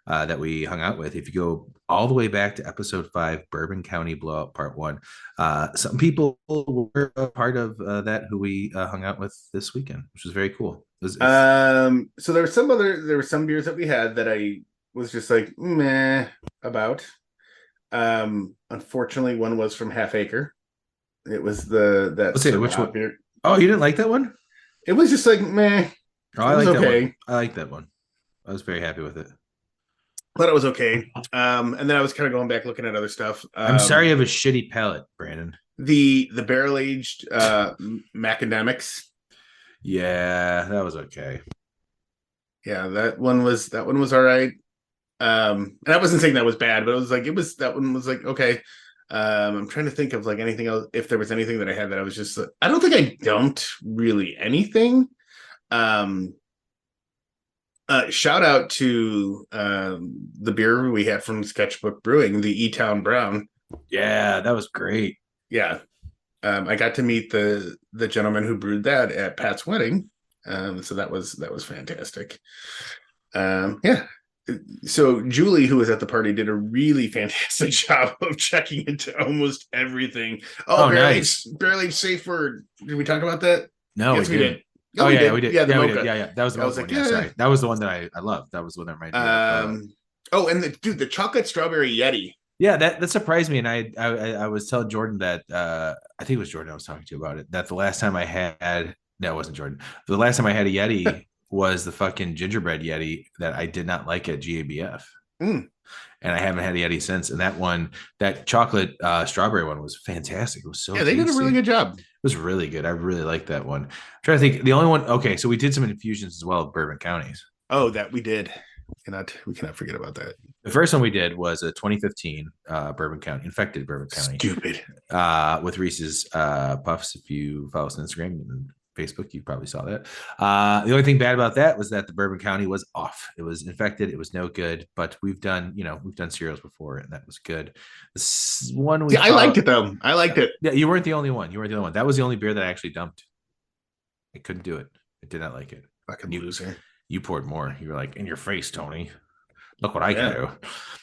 that we hung out with, if you go all the way back to episode 5, Bourbon County Blowout Part 1, some people were a part of that who we hung out with this weekend, which was very cool. So there were some beers that we had that I was just like meh about. Unfortunately, one was from Half Acre. It was which one? Beer. Oh, you didn't like that one? It was just like meh. Oh, I like that one. I like that one. I was very happy with it. Thought it was okay. And then I was kind of going back looking at other stuff. I'm sorry you have a shitty palate, Brandon. The barrel aged macadamics. Yeah, that was okay. Yeah, that one was all right. And I wasn't saying that was bad, but it was like that one was like okay. I'm trying to think of like anything else, if there was anything that I had that I was just I don't think I dumped really anything. Shout out to the beer we had from Sketchbook Brewing, the E-Town Brown. Yeah, that was great. Yeah. I got to meet the gentleman who brewed that at Pat's wedding. So that was fantastic. Yeah. So Julie, who was at the party, did a really fantastic job of checking into almost everything. Oh, nice. Barely safe word. Did we talk about that? No, yes, we did. Oh, yeah, we did. Yeah, we did. Yeah. That was the one. Yeah, sorry. That was the one that I loved. That was the one that reminded me. Oh, and the chocolate strawberry Yeti. Yeah, that surprised me, and I was telling Jordan that I think it was Jordan I was talking to about it. That the last time I had no, it wasn't Jordan. The last time I had a Yeti was the fucking gingerbread Yeti that I did not like at GABF, and I haven't had a Yeti since. And that chocolate strawberry one was fantastic. It was so they tasty. did a really good job. It was really good. I really liked that one. I'm trying to think. The only one. Okay, so we did some infusions as well of Bourbon Counties. Oh, that we did. We cannot forget about that. The first one we did was a 2015 Bourbon County, infected Bourbon County. Stupid. With Reese's Puffs. If you follow us on Instagram and Facebook, you probably saw that. The only thing bad about that was that the Bourbon County was off. It was infected. It was no good. But we've done cereals before, and that was good. This one I liked it though. I liked it. Yeah, you weren't the only one. That was the only beer that I actually dumped. I couldn't do it. I did not like it. Fucking loser. You poured more. You were like, in your face, Tony. Look what I can do.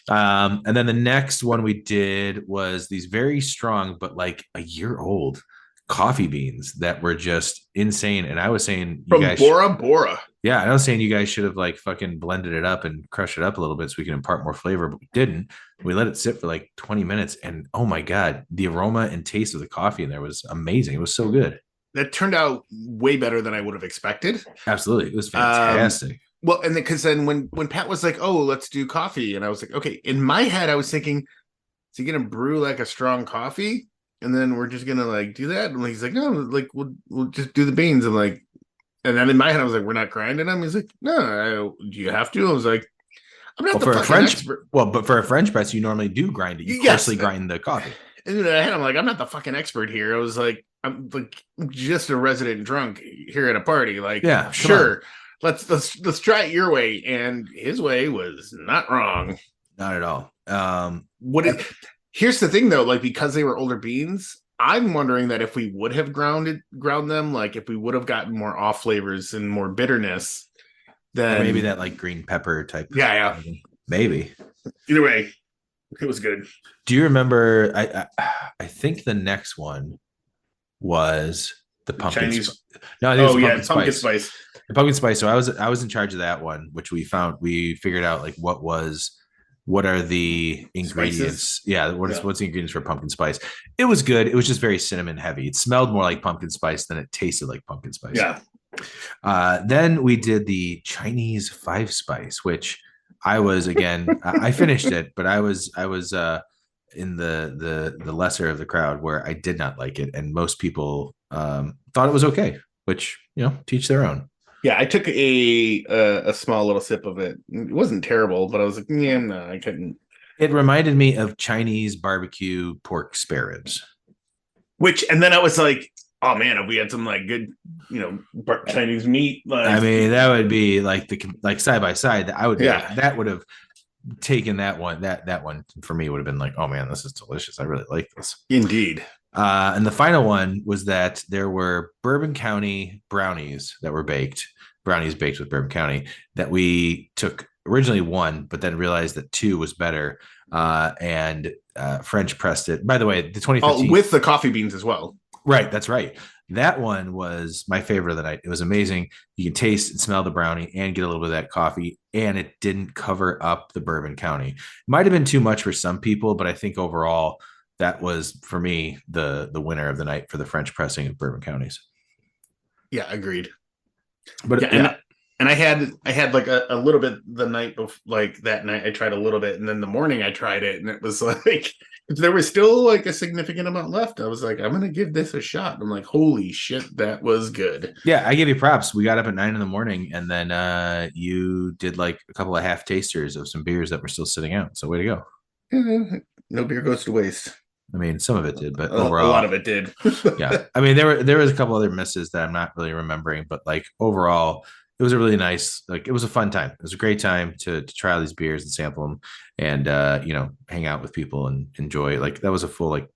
And then the next one we did was these very strong, but like a year old coffee beans that were just insane. And I was saying, from Bora Bora. Yeah, I was saying you guys should have like fucking blended it up and crushed it up a little bit so we can impart more flavor, but we didn't. We let it sit for like 20 minutes, and oh my god, the aroma and taste of the coffee in there was amazing. It was so good. that turned out way better than I would have expected. Absolutely. It was fantastic. Well, and because then when Pat was like, "Oh, let's do coffee," and I was like, "Okay." In my head, I was thinking, "Is he gonna brew like a strong coffee, and then we're just gonna like do that?" And he's like, "No, like we'll just do the beans." I'm like, and then in my head, I was like, "We're not grinding them." He's like, "No, do you have to?" I was like, "I'm not for a French expert." Well, but for a French press, you normally do grind it. You coarsely grind the coffee. And in my head, I'm like, "I'm not the fucking expert here." I was like, "I'm like just a resident drunk here at a party." Like, yeah, sure. Let's try it your way, and his way was not wrong. Not at all. Here's the thing though, like because they were older beans, I'm wondering that if we would have ground them, like if we would have gotten more off flavors and more bitterness, then or maybe that like green pepper type. Yeah. Maybe. Either way, it was good. Do you remember? I think the next one was the pumpkin. Chinese. No, I think it was pumpkin spice. The pumpkin spice. So I was in charge of that one, which we figured out like what are the ingredients? Spices? Yeah, what's the ingredients for pumpkin spice? It was good. It was just very cinnamon heavy. It smelled more like pumpkin spice than it tasted like pumpkin spice. Yeah. Then we did the Chinese 5-spice, which I was again. I finished it, but I was in the lesser of the crowd where I did not like it, and most people thought it was okay. Which teach their own. Yeah, I took a small little sip of it. It wasn't terrible, but I was like, yeah, no, I couldn't. It reminded me of Chinese barbecue pork spare ribs. And then I was like, oh man, if we had some like good, Chinese meat. Like, I mean, that would be like side by side. That would have taken that one. That one for me would have been like, oh man, this is delicious. I really like this. Indeed. And the final one was that there were Bourbon County brownies that were baked with Bourbon County that we took originally one, but then realized that 2 was better. And French pressed it. By the way, the 2015 with the coffee beans as well. Right. That's right. That one was my favorite of the night. It was amazing. You can taste and smell the brownie and get a little bit of that coffee, and it didn't cover up the Bourbon County. It might have been too much for some people, but I think overall that was, for me, the winner of the night for the French pressing of Bourbon Counties. Yeah, agreed. But and I had like a little bit the night before, like that night I tried a little bit, and then the morning I tried it, and it was like there was still like a significant amount left. I was like, I'm gonna give this a shot. I'm like, holy shit, that was good. Yeah, I give you props. We got up at 9 a.m, and then you did like a couple of half tasters of some beers that were still sitting out. So way to go. Yeah, no beer goes to waste. I mean, some of it did, but overall, a lot of it did. Yeah, I mean, there was a couple other misses that I'm not really remembering, but like overall, it was a really nice, like it was a fun time. It was a great time to try all these beers and sample them, and hang out with people and enjoy. Like that was a full, like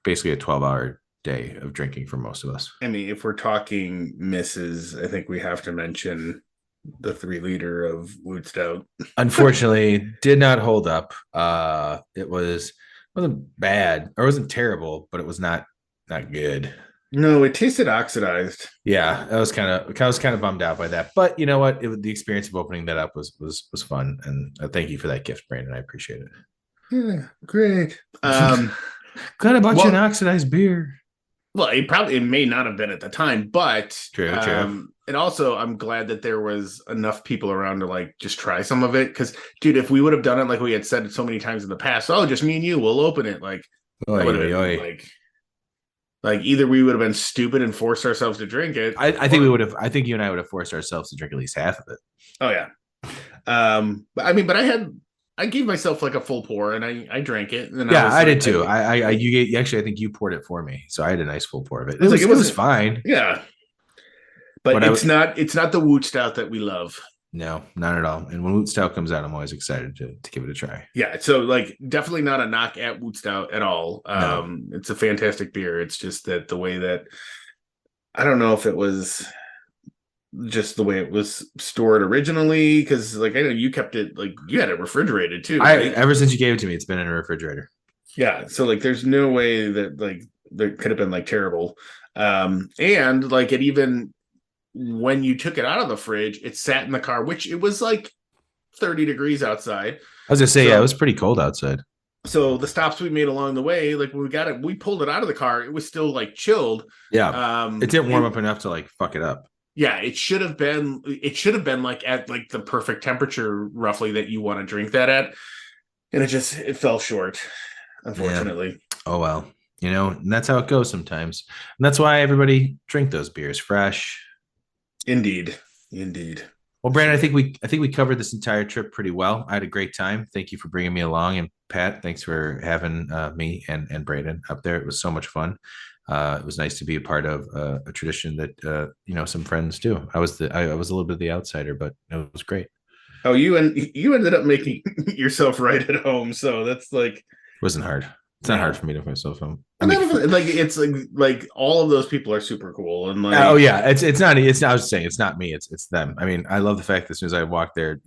basically a 12-hour day of drinking for most of us. I mean, if we're talking misses, I think we have to mention the 3-liter of Wood Stout. Unfortunately, did not hold up. It wasn't bad or it wasn't terrible, but it was not good. No, it tasted oxidized. Yeah, I was kind of bummed out by that. But you know what? The experience of opening that up was fun, and thank you for that gift, Brandon. I appreciate it. Yeah, great. Glad I bought you an oxidized beer. Well, it may not have been at the time, but true. And also, I'm glad that there was enough people around to like just try some of it. Because, dude, if we would have done it like we had said so many times in the past, oh, just me and you, we'll open it. Like, like either we would have been stupid and forced ourselves to drink it. I think we would have. I think you and I would have forced ourselves to drink at least half of it. Oh yeah. But I gave myself like a full pour and I drank it. And yeah, I did too. I think you poured it for me, so I had a nice full pour of it. It was fine. Yeah, but it's not the Woot Stout that we love. No, not at all. And when Woot Stout comes out, I'm always excited to give it a try. Yeah, so like definitely not a knock at Woot Stout at all. No. It's a fantastic beer. It's just that the way that I don't know if it was just the way it was stored originally, because like I know you kept it, like you had it refrigerated too. Right? Ever since you gave it to me, it's been in a refrigerator. Yeah, so like there's no way that like there could have been like terrible. And like it even when you took it out of the fridge, it sat in the car, which it was like 30 degrees outside. I was gonna say, yeah, it was pretty cold outside. So the stops we made along the way, like when we got it, we pulled it out of the car. It was still like chilled. Yeah. It didn't warm up enough to like fuck it up. Yeah, it should have been like at like the perfect temperature roughly that you want to drink that at. And it fell short, unfortunately. Yeah. Oh well. And that's how it goes sometimes. And that's why everybody drink those beers fresh. Indeed. Well, Brandon, I think we covered this entire trip pretty well. I had a great time. Thank you for bringing me along, and Pat, thanks for having me and Brandon up there. It was so much fun. It was nice to be a part of a tradition that some friends do. I was a little bit of the outsider, but it was great. Oh, you ended up making yourself right at home, so that's like it wasn't hard. It's not hard for me to put myself home. Like it's like all of those people are super cool and like oh yeah, it's not I was saying it's not me, it's them. I mean, I love the fact that as soon as I walked there,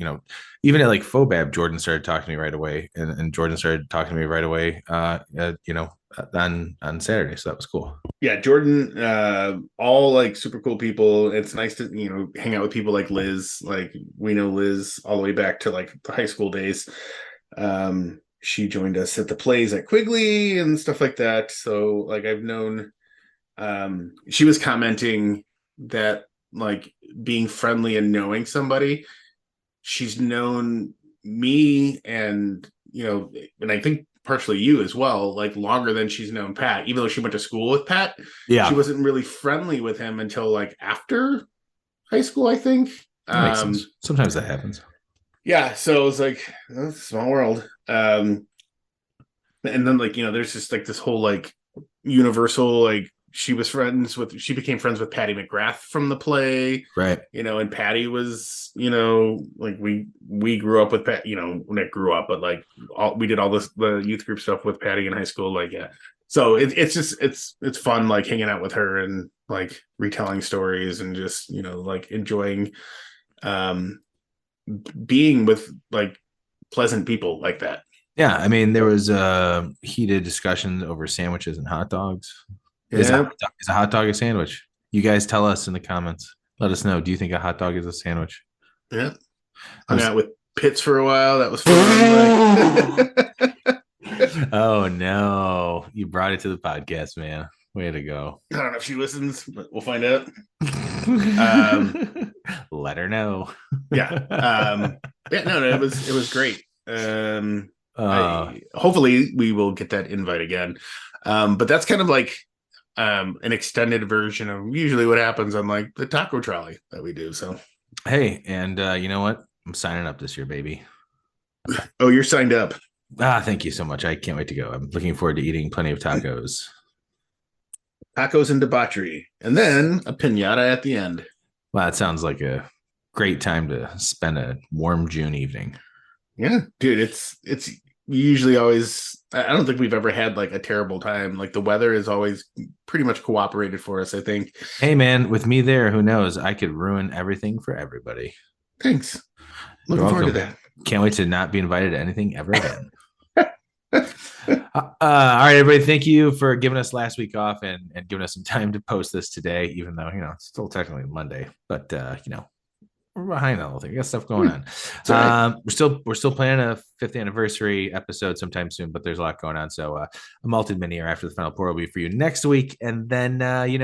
even at like Fobab, Jordan started talking to me right away, and Jordan started talking to me right away. On Saturday, so that was cool. Yeah, Jordan, all like super cool people. It's nice to hang out with people like Liz. Like we know Liz all the way back to like the high school days. She joined us at the plays at Quigley and stuff like that. So like I've known, she was commenting that like being friendly and knowing somebody, she's known me and I think partially you as well, like longer than she's known Pat, even though she went to school with Pat. Yeah. She wasn't really friendly with him until like after high school, I think. That makes sense. Sometimes that happens. Yeah. So it was like, small world. And then like, there's just like this whole like universal, like she became friends with Patty McGrath from the play. Right. And Patty was, like we grew up with Pat, not grew up, but like we did all the youth group stuff with Patty in high school. Like, yeah. So it's fun, like hanging out with her and like retelling stories and just, like enjoying, being with like pleasant people like that. Yeah, I mean, there was heated discussions over sandwiches and hot dogs. Yeah. Is a hot dog a sandwich? You guys tell us in the comments. Let us know. Do you think a hot dog is a sandwich? Yeah. Hung out with Pitts for a while. That was fun. Oh no, you brought it to the podcast, man. Way to go. I don't know if she listens, but we'll find out. Let her know. Yeah. No, it was great. Hopefully we will get that invite again. But that's kind of like an extended version of usually what happens on like the taco trolley that we do. So hey, and you know what? I'm signing up this year, baby. Oh, you're signed up. Thank you so much. I can't wait to go. I'm looking forward to eating plenty of tacos. Tacos and debauchery, and then a piñata at the end. Wow, that sounds like a great time to spend a warm June evening. Yeah, dude, it's usually always. I don't think we've ever had like a terrible time. Like the weather is always pretty much cooperated for us, I think. Hey man, with me there, who knows? I could ruin everything for everybody. Thanks. Looking forward to that. Can't wait to not be invited to anything ever again. All right, everybody. Thank you for giving us last week off and giving us some time to post this today, even though it's still technically Monday, but we're behind that whole thing. We got stuff going on. Right. We're still planning a 5th anniversary episode sometime soon, but there's a lot going on. So a malted mini or after the final pour will be for you next week, and then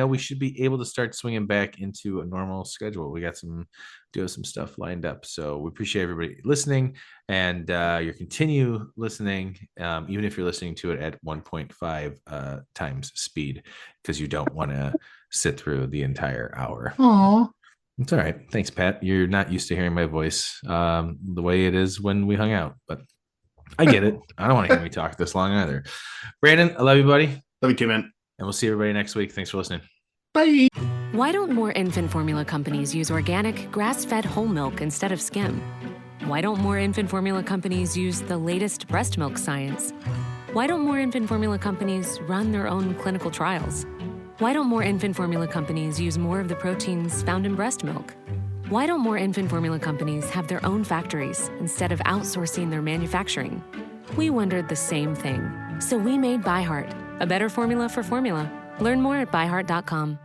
we should be able to start swinging back into a normal schedule. We got some stuff lined up, so we appreciate everybody listening and your continue listening, even if you're listening to it at 1.5 times speed, because you don't want to sit through the entire hour. Aww. It's all right. Thanks, Pat. You're not used to hearing my voice the way it is when we hung out, but I get it. I don't want to hear me talk this long either. Brandon, I love you, buddy. Love you too, man. And we'll see everybody next week. Thanks for listening. Bye. Why don't more infant formula companies use organic, grass-fed whole milk instead of skim? Why don't more infant formula companies use the latest breast milk science? Why don't more infant formula companies run their own clinical trials? Why don't more infant formula companies use more of the proteins found in breast milk? Why don't more infant formula companies have their own factories instead of outsourcing their manufacturing? We wondered the same thing. So we made ByHeart, a better formula for formula. Learn more at byheart.com.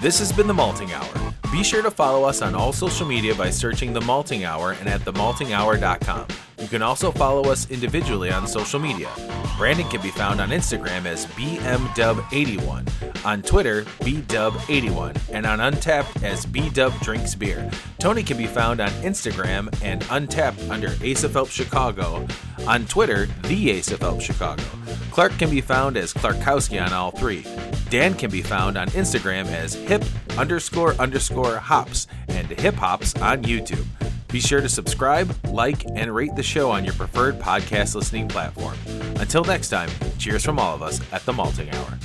This has been the Malting Hour. Be sure to follow us on all social media by searching The Malting Hour and at themaltinghour.com. You can also follow us individually on social media. Brandon can be found on Instagram as BMDub81, on Twitter, BDub81, and on Untapped as BDubDrinksBeer. Tony can be found on Instagram and Untapped under Ace of Help Chicago, on Twitter, The Ace of Help Chicago. Clark can be found as Clarkowski on all three. Dan can be found on Instagram as hip__hops and hip hops on YouTube. Be sure to subscribe, like, and rate the show on your preferred podcast listening platform. Until next time, cheers from all of us at the Malting Hour.